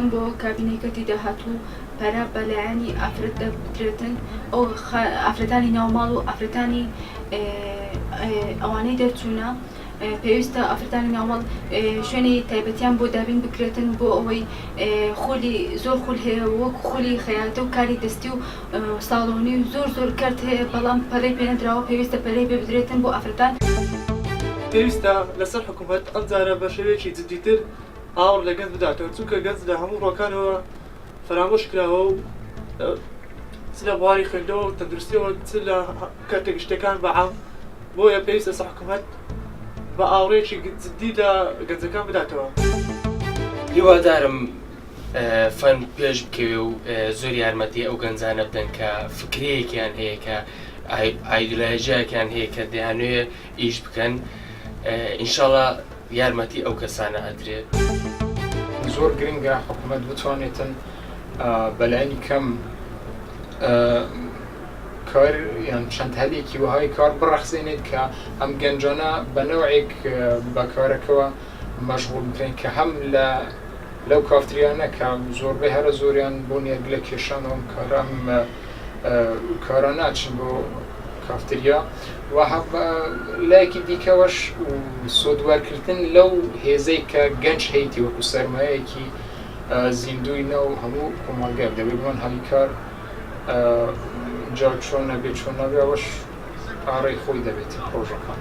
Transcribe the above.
دەکەن بۆ کابینەکەتی داهاتوو پەرە بەلایەنی ئافرەت دەبدرێتن ئەو ئافرەتانی ناوماڵ و ئافرەتانی ئەوانەی دەرچوونە پێویستە ئافرەتانی ناوماڵ شوێنی تایبەتیان بۆ دابین بکرێتن بۆ ئەوەی خۆلی زۆر خول هەیە وەک خۆلی خەیاتە و کاری دەستی و ساڵۆنی و زۆر کارت هەیە بەڵام پەلەی پێنەدراوە پێویستە پەلەی پێ بدرێتن بۆ ئافرەتان پێویستە لەسەر حکوومەت ئەم جارە بە شێوەیەکی جددیتر ئاور لە گەنج بداتەوە چونکە گەنج لە هەموو ڕۆکانەوە فەرامۆش کراوە و چ لە بواری خوێندنەوە و تەندروستیەوە چ لە کاتێک شتەکان بەعام بۆیە پێویستە حکوومەت بە ئاوڕێکی جددی لە گەنجەکان بداتەوە. هیوادارم فەن پێش بکەوێ و زۆر یارمەتی ئەو گەنجانە بدەن کە فکرەیەکیان هەیە کە ئایدۆلۆژیاکیان هەیە کە دەیانوێ ئیش بکەن ئینشاڵڵا یارمەتی ئەو کەسانە ئەدرێت. زۆر گرنگە حکوومەت بتوانێتن بەلایانی کەم کار یان چەند هەلێکی وهای کار بڕەخسێنێت کە ئەم گەنجانە بە نەوعێک بە کارەکەوە مەشغوڵ بکرێن کە هەم لەو کافتریانە کە زۆربەی هەرە زۆریان بۆ نێرگ لە کێشانەوە کارام کارە ناچن بۆ کافتریا و لایەکی دیکەوەش سۆدوارکردن لەو هێزەی کە گەنج هەیەی وەکو سەرمایەیەکی زیندوی نەو هەموو کۆمەلگا دەبێت بۆن هەڵی کار جا چۆن نەبێت چۆن نەبێ ئەوەش ئاڕێی خۆی دەبێت پرۆژەکان.